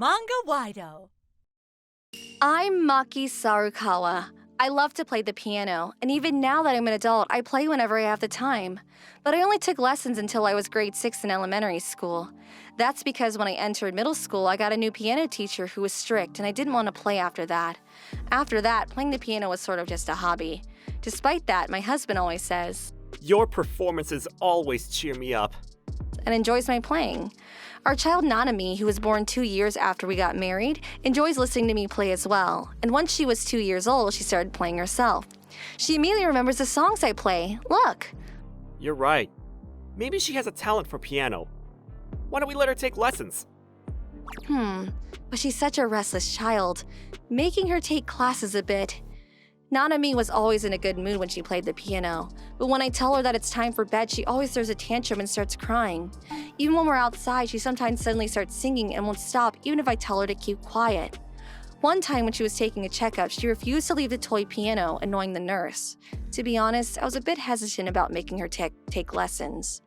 Manga-Waido. I'm Maki Sarukawa. I love to play the piano, and even now that I'm an adult, I play whenever I have the time. But I only took lessons until I was grade 6 in elementary school. That's because when I entered middle school, I got a new piano teacher who was strict, and I didn't want to play after that. After that, playing the piano was sort of just a hobby. Despite that, my husband always says, "Your performances always cheer me up," and enjoys my playing. Our child Nanami, who was born 2 years after we got married, enjoys listening to me play as well. And once she was 2 years old, she started playing herself. She immediately remembers the songs I play. Look. You're right. Maybe she has a talent for piano. Why don't we let her take lessons? But she's such a restless child. Making her take classes a bit. Nanami was always in a good mood when she played the piano, but when I tell her that it's time for bed, she always throws a tantrum and starts crying. Even when we're outside, she sometimes suddenly starts singing and won't stop even if I tell her to keep quiet. One time when she was taking a checkup, she refused to leave the toy piano, annoying the nurse. To be honest, I was a bit hesitant about making her take lessons.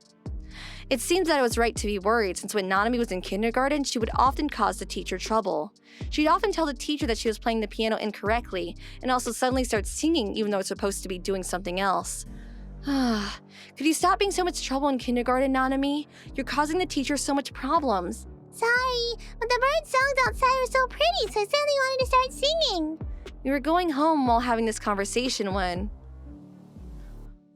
It seems that I was right to be worried since when Nanami was in kindergarten, she would often cause the teacher trouble. She'd often tell the teacher that she was playing the piano incorrectly and also suddenly start singing even though it's supposed to be doing something else. Could you stop being so much trouble in kindergarten, Nanami? You're causing the teacher so much problems. Sorry, but the bird songs outside were so pretty, so I suddenly wanted to start singing. We were going home while having this conversation when...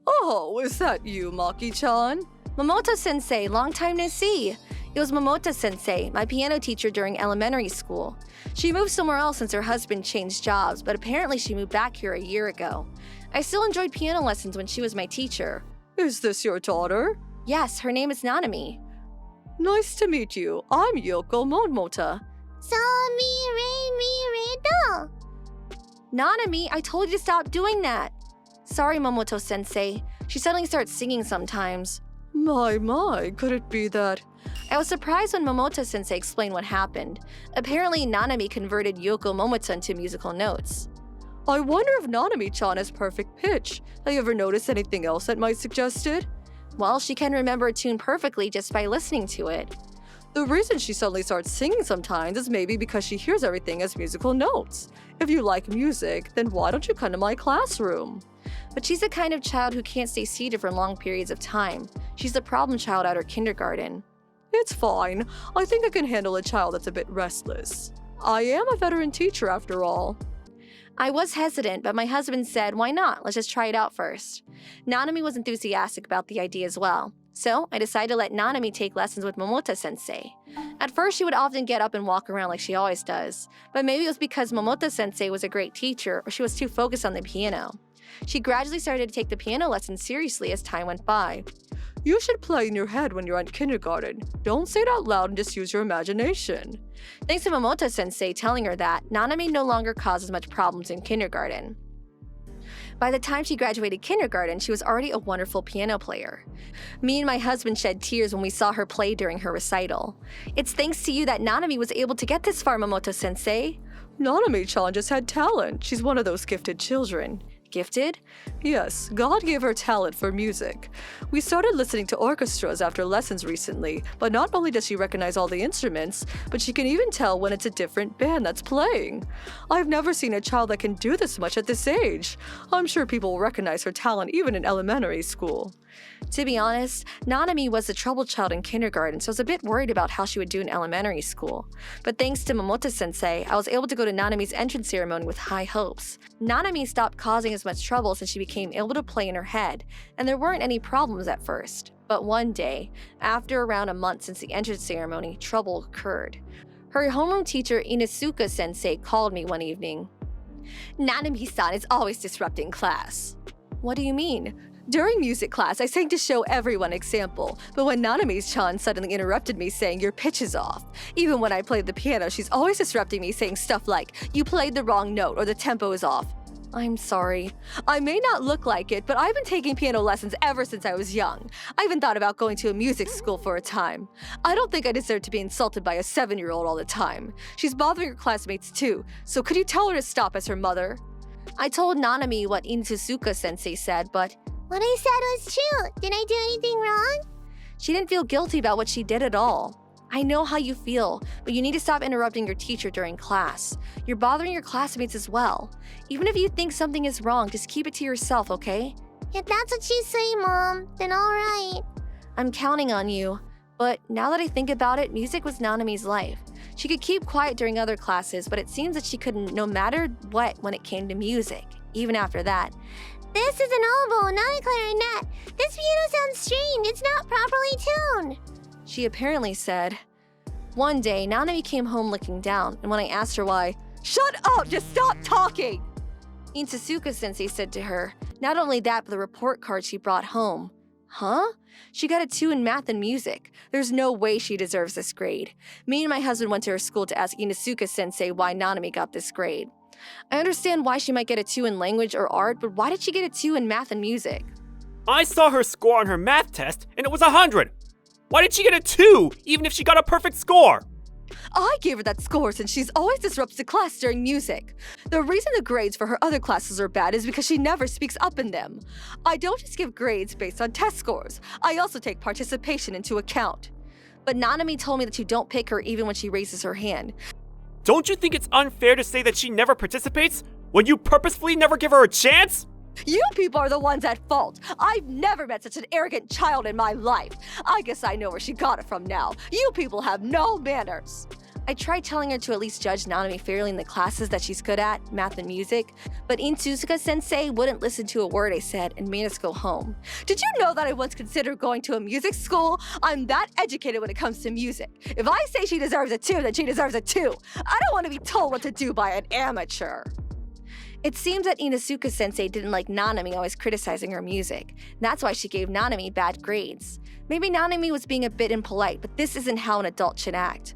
Oh, is that you, Maki-chan? Momoto-sensei, long time no see. It was Momoto-sensei, my piano teacher during elementary school. She moved somewhere else since her husband changed jobs, but apparently she moved back here a year ago. I still enjoyed piano lessons when she was my teacher. Is this your daughter? Yes, her name is Nanami. Nice to meet you. I'm Yoko Momota. So, Nanami, I told you to stop doing that. Sorry, Momoto-sensei. She suddenly starts singing sometimes. My, could it be that? I was surprised when Momoto-sensei explained what happened. Apparently, Nanami converted Yoko Momota into musical notes. I wonder if Nanami-chan has perfect pitch. Have you ever noticed anything else that might suggest it? Well, she can remember a tune perfectly just by listening to it. The reason she suddenly starts singing sometimes is maybe because she hears everything as musical notes. If you like music, then why don't you come to my classroom? But she's the kind of child who can't stay seated for long periods of time. She's the problem child at her kindergarten. It's fine. I think I can handle a child that's a bit restless. I am a veteran teacher after all. I was hesitant, but my husband said, why not? Let's just try it out first. Nanami was enthusiastic about the idea as well. So I decided to let Nanami take lessons with Momota-sensei. At first, she would often get up and walk around like she always does. But maybe it was because Momota-sensei was a great teacher or she was too focused on the piano. She gradually started to take the piano lessons seriously as time went by. You should play in your head when you're in kindergarten. Don't say it out loud and just use your imagination. Thanks to Momoto-sensei telling her that, Nanami no longer causes much problems in kindergarten. By the time she graduated kindergarten, she was already a wonderful piano player. Me and my husband shed tears when we saw her play during her recital. It's thanks to you that Nanami was able to get this far, Momoto-sensei. Nanami-chan just had talent. She's one of those gifted children. Gifted? Yes, God gave her talent for music. We started listening to orchestras after lessons recently, but not only does she recognize all the instruments, but she can even tell when it's a different band that's playing. I've never seen a child that can do this much at this age. I'm sure people will recognize her talent even in elementary school. To be honest, Nanami was the trouble child in kindergarten, so I was a bit worried about how she would do in elementary school. But thanks to Momoto-sensei, I was able to go to Nanami's entrance ceremony with high hopes. Nanami stopped causing as much trouble since she became able to play in her head, and there weren't any problems at first. But one day, after around a month since the entrance ceremony, trouble occurred. Her homeroom teacher Inusuka-sensei called me one evening. Nanami-san is always disrupting class. What do you mean? During music class, I sang to show everyone example, but when Nanami-chan suddenly interrupted me saying your pitch is off. Even when I played the piano, she's always disrupting me saying stuff like, you played the wrong note or the tempo is off. I'm sorry. I may not look like it, but I've been taking piano lessons ever since I was young. I even thought about going to a music school for a time. I don't think I deserve to be insulted by a 7-year-old all the time. She's bothering her classmates too, so could you tell her to stop as her mother? I told Nanami what Inusuka-sensei said, but what I said was true. Did I do anything wrong? She didn't feel guilty about what she did at all. I know how you feel, but you need to stop interrupting your teacher during class. You're bothering your classmates as well. Even if you think something is wrong, just keep it to yourself, okay? If that's what you say, Mom, then alright. I'm counting on you. But now that I think about it, music was Nanami's life. She could keep quiet during other classes, but it seems that she couldn't no matter what when it came to music, even after that. This is an oboe, not a clarinet. This piano sounds strange. It's not properly tuned. She apparently said. One day, Nanami came home looking down, and when I asked her why, Shut up! Just stop talking! Itsusuka-sensei said to her, not only that, but the report card she brought home. Huh? She got a 2 in math and music. There's no way she deserves this grade. Me and my husband went to her school to ask Inusuka-sensei why Nanami got this grade. I understand why she might get a 2 in language or art, but why did she get a 2 in math and music? I saw her score on her math test, and it was 100. Why did she get a 2, even if she got a perfect score? I gave her that score since she's always disrupts the class during music. The reason the grades for her other classes are bad is because she never speaks up in them. I don't just give grades based on test scores. I also take participation into account. But Nanami told me that you don't pick her even when she raises her hand. Don't you think it's unfair to say that she never participates when you purposefully never give her a chance? You people are the ones at fault. I've never met such an arrogant child in my life. I guess I know where she got it from now. You people have no manners. I tried telling her to at least judge Nanami fairly in the classes that she's good at, math and music, but Itsusuka-sensei wouldn't listen to a word I said and made us go home. Did you know that I once considered going to a music school? I'm that educated when it comes to music. If I say she deserves a 2, then she deserves a 2. I don't want to be told what to do by an amateur. It seems that Inusuka-sensei didn't like Nanami always criticizing her music. That's why she gave Nanami bad grades. Maybe Nanami was being a bit impolite, but this isn't how an adult should act.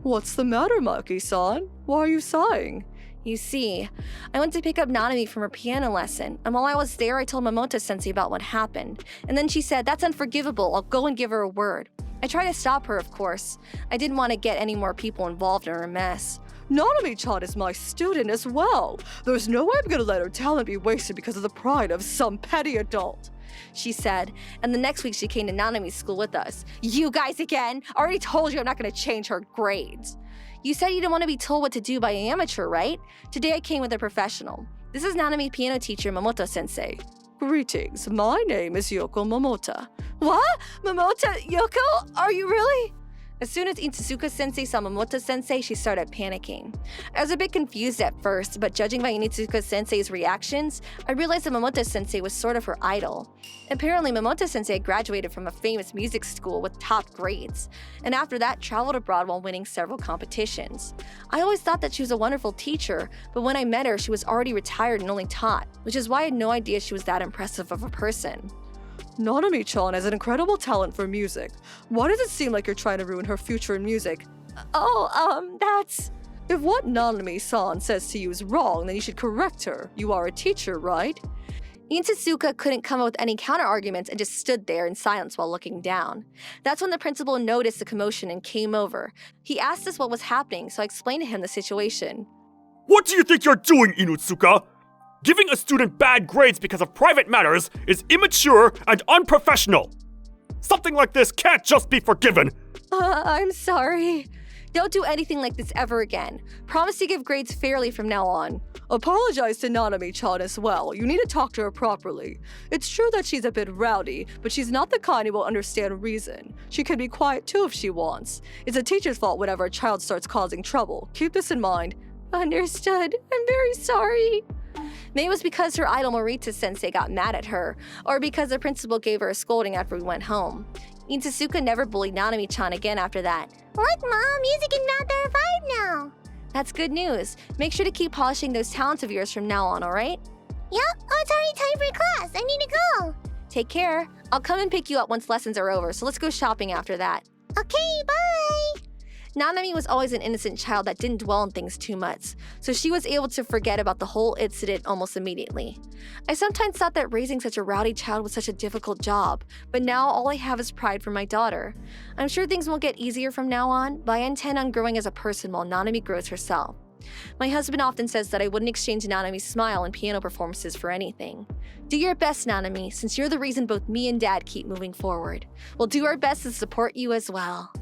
What's the matter, Maki-san? Why are you sighing? You see, I went to pick up Nanami from her piano lesson, and while I was there, I told Mamoto-sensei about what happened. And then she said, "That's unforgivable, I'll go and give her a word." I tried to stop her, of course. I didn't want to get any more people involved in her mess. Nanami-chan is my student as well. There's no way I'm gonna let her talent be wasted because of the pride of some petty adult. She said, and the next week she came to Nanami's school with us. You guys again? I already told you I'm not gonna change her grades. You said you didn't want to be told what to do by an amateur, right? Today I came with a professional. This is Nanami piano teacher Mamoto-sensei. Greetings, my name is Yoko Momota. What? Momota? Yoko? Are you really? As soon as Itsusuka-sensei saw Mamoto-sensei, she started panicking. I was a bit confused at first, but judging by Itsusuka-sensei's reactions, I realized that Mamoto-sensei was sort of her idol. Apparently, Mamoto-sensei graduated from a famous music school with top grades, and after that traveled abroad while winning several competitions. I always thought that she was a wonderful teacher, but when I met her, she was already retired and only taught, which is why I had no idea she was that impressive of a person. Nanami-chan has an incredible talent for music. Why does it seem like you're trying to ruin her future in music? That's... If what Nanami-san says to you is wrong, then you should correct her. You are a teacher, right? Itsusuka couldn't come up with any counter-arguments and just stood there in silence while looking down. That's when the principal noticed the commotion and came over. He asked us what was happening, so I explained to him the situation. What do you think you're doing, Inutsuka? Giving a student bad grades because of private matters is immature and unprofessional. Something like this can't just be forgiven. I'm sorry. Don't do anything like this ever again. Promise to give grades fairly from now on. Apologize to Nanami-chan as well. You need to talk to her properly. It's true that she's a bit rowdy, but she's not the kind who will understand reason. She can be quiet too if she wants. It's a teacher's fault whenever a child starts causing trouble. Keep this in mind. Understood. I'm very sorry. Maybe it was because her idol Morita-sensei got mad at her, or because the principal gave her a scolding after we went home. Itsusuka never bullied Nanami-chan again after that. Look, Mom, music and math are a vibe now. That's good news. Make sure to keep polishing those talents of yours from now on, alright? Yep, oh, it's already time for class. I need to go. Take care. I'll come and pick you up once lessons are over, so let's go shopping after that. Okay, bye. Nanami was always an innocent child that didn't dwell on things too much, so she was able to forget about the whole incident almost immediately. I sometimes thought that raising such a rowdy child was such a difficult job, but now all I have is pride for my daughter. I'm sure things won't get easier from now on, but I intend on growing as a person while Nanami grows herself. My husband often says that I wouldn't exchange Nanami's smile and piano performances for anything. Do your best, Nanami, since you're the reason both me and Dad keep moving forward. We'll do our best to support you as well.